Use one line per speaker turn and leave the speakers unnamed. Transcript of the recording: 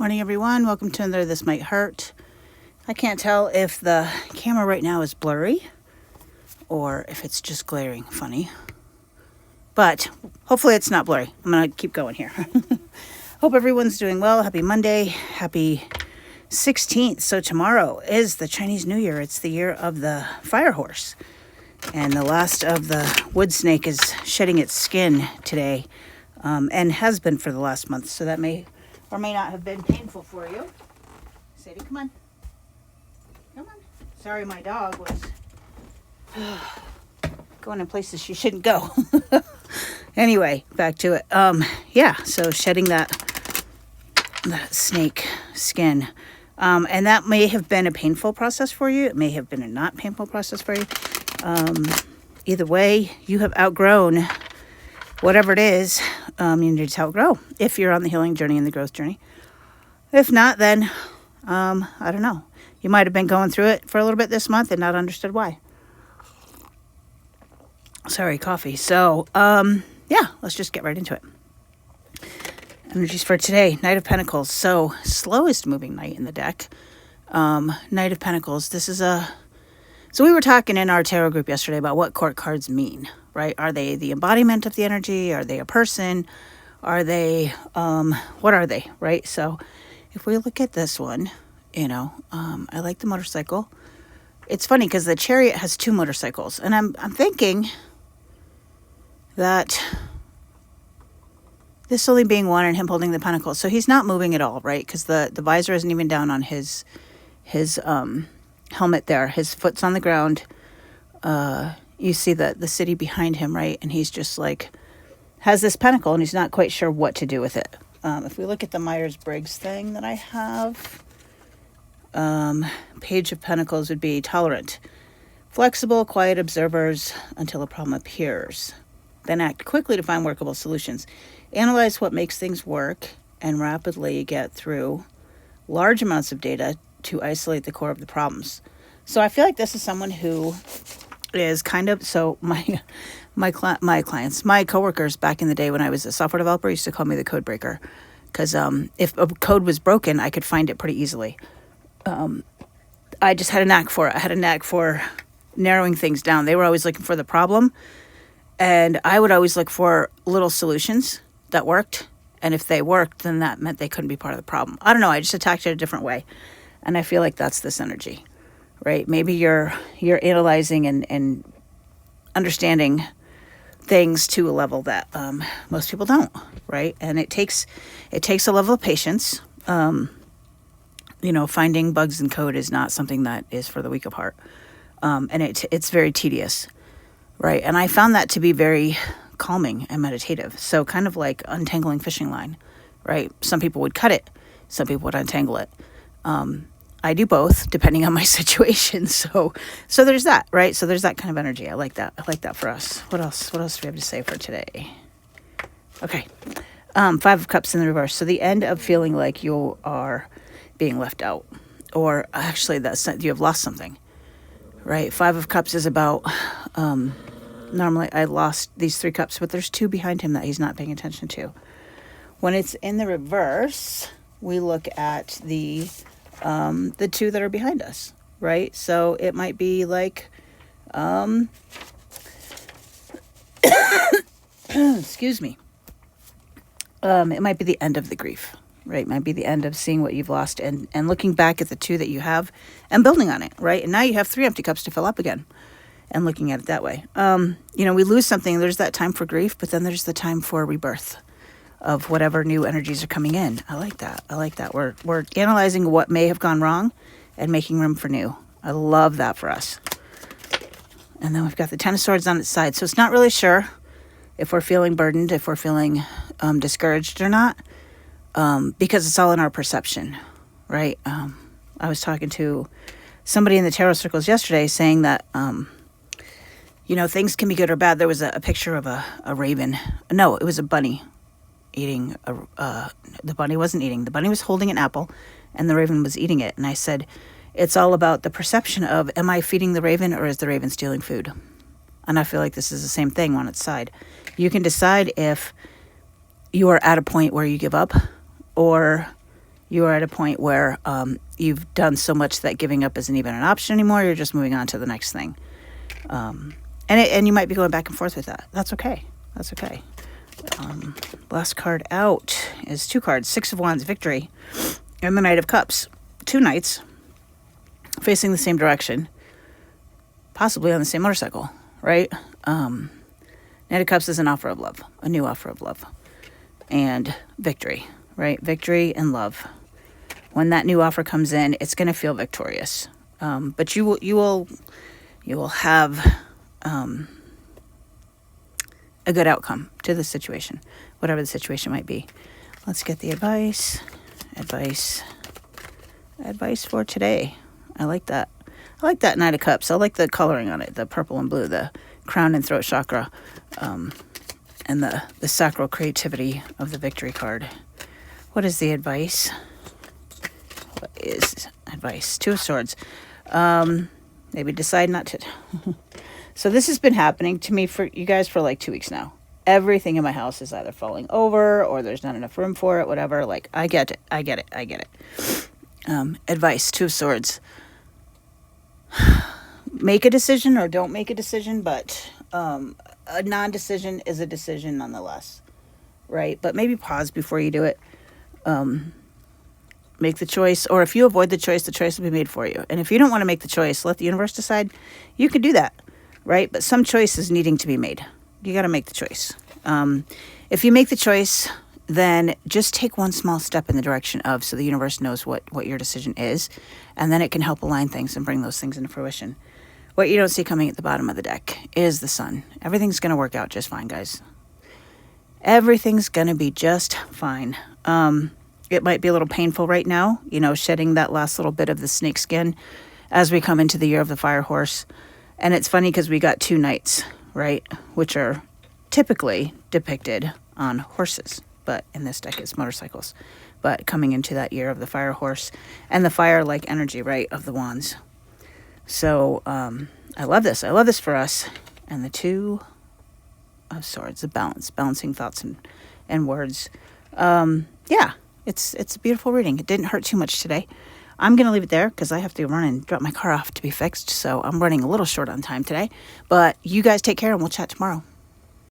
Morning, everyone. Welcome to another This Might Hurt. I can't tell if the camera right now is blurry or if it's just glaring funny, but hopefully it's not blurry. I'm going to keep going here. Hope everyone's doing well. Happy Monday. Happy 16th. So tomorrow is the Chinese New Year. It's the year of the fire horse. And the last of the wood snake is shedding its skin today, and has been for the last month. So that may or may not have been painful for you. Sadie, come on. Come on. Sorry, my dog was going in places she shouldn't go. Anyway, back to it. So shedding that snake skin. And that may have been a painful process for you. It may have been a not painful process for you. Either way, you have outgrown whatever it is. You need to outgrow if you're on the healing journey and the growth journey. If not, then I don't know. You might have been going through it for a little bit this month and not understood why. Sorry, coffee. So, let's just get right into it. Energies for today. Knight of Pentacles. So, slowest moving knight in the deck. Knight of Pentacles. So we were talking in our tarot group yesterday about what court cards mean, right? Are they the embodiment of the energy? Are they a person? Are they, what are they, right? So if we look at this one, I like the motorcycle. It's funny because the Chariot has two motorcycles, and I'm thinking that this only being one and him holding the Pentacles. So he's not moving at all, right? Because the visor isn't even down on his helmet there. His foot's on the ground. You see the city behind him, right? And he's just like has this pentacle and he's not quite sure what to do with it. If we look at the Myers-Briggs thing that I have, Page of Pentacles would be tolerant, flexible, quiet observers until a problem appears, then act quickly to find workable solutions, analyze what makes things work, and rapidly get through large amounts of data to isolate the core of the problems. So I feel like this is someone who is kind of, so my clients, my coworkers back in the day when I was a software developer used to call me the code breaker, because if a code was broken, I could find it pretty easily. I just had a knack for it. I had a knack for narrowing things down. They were always looking for the problem, and I would always look for little solutions that worked. And if they worked, then that meant they couldn't be part of the problem. I don't know. I just attacked it a different way. And I feel like that's this energy, right? Maybe you're analyzing and understanding things to a level that most people don't, right? And it takes a level of patience. Finding bugs in code is not something that is for the weak of heart. And it's very tedious, right? And I found that to be very calming and meditative. So kind of like untangling fishing line, right? Some people would cut it. Some people would untangle it. I do both depending on my situation. So there's that, right? So there's that kind of energy. I like that. I like that for us. What else do we have to say for today? Okay. Five of Cups in the reverse. So the end of feeling like you are being left out, or actually that's not, you have lost something, right? Five of Cups is about, normally I lost these three cups, but there's two behind him that he's not paying attention to. When it's in the reverse, we look at the two that are behind us, right? So it might be like, excuse me. It might be the end of the grief, right? It might be the end of seeing what you've lost and looking back at the two that you have and building on it, right? And now you have three empty cups to fill up again and looking at it that way. We lose something. There's that time for grief, but then there's the time for rebirth of whatever new energies are coming in. I like that. We're analyzing what may have gone wrong and making room for new. I love that for us. And then we've got the Ten of Swords on its side. So it's not really sure if we're feeling burdened, if we're feeling discouraged or not, because it's all in our perception, right? I was talking to somebody in the tarot circles yesterday saying that, things can be good or bad. There was a picture of a raven. No, it was a bunny eating the bunny wasn't eating. The bunny was holding an apple and the raven was eating it. And I said, it's all about the perception of, am I feeding the raven or is the raven stealing food? And I feel like this is the same thing on its side. You can decide if you are at a point where you give up or You are at a point where you've done so much that giving up isn't even an option anymore. You're just moving on to the next thing. And you might be going back and forth with that. That's okay. That's okay. Last card out is 2 cards, 6 of Wands, Victory, and the Knight of Cups. 2 knights facing the same direction, possibly on the same motorcycle, right? Knight of Cups is an offer of love, a new offer of love, and victory, right? Victory and love. When that new offer comes in, it's going to feel victorious, but you will have a good outcome to the situation, whatever the situation might be. Let's get the advice for today. I like that. I like that Knight of Cups. I like the coloring on it, the purple and blue, the crown and throat chakra, and the sacral creativity of the victory card. What is the advice? What is advice? 2 of Swords. Maybe decide not to. So this has been happening to me for you guys for like 2 weeks now. Everything in my house is either falling over or there's not enough room for it, whatever. Like, I get it. Advice, 2 of Swords. Make a decision or don't make a decision, but a non-decision is a decision nonetheless, right? But maybe pause before you do it. Make the choice, or if you avoid the choice will be made for you. And if you don't want to make the choice, let the universe decide. You can do that, right? But some choice is needing to be made. You got to make the choice. If you make the choice, then just take one small step in the direction of, so the universe knows what your decision is, and then it can help align things and bring those things into fruition. What you don't see coming at the bottom of the deck is the sun. Everything's going to work out just fine, guys. Everything's going to be just fine. It might be a little painful right now, shedding that last little bit of the snake skin as we come into the year of the fire horse. And it's funny because we got 2 knights, right? Which are typically depicted on horses, but in this deck it's motorcycles. But coming into that year of the fire horse and the fire-like energy, right, of the wands. So I love this. I love this for us. And the 2 of Swords, the balancing thoughts and words. Yeah, it's a beautiful reading. It didn't hurt too much today. I'm going to leave it there because I have to run and drop my car off to be fixed. So I'm running a little short on time today. But you guys take care and we'll chat tomorrow.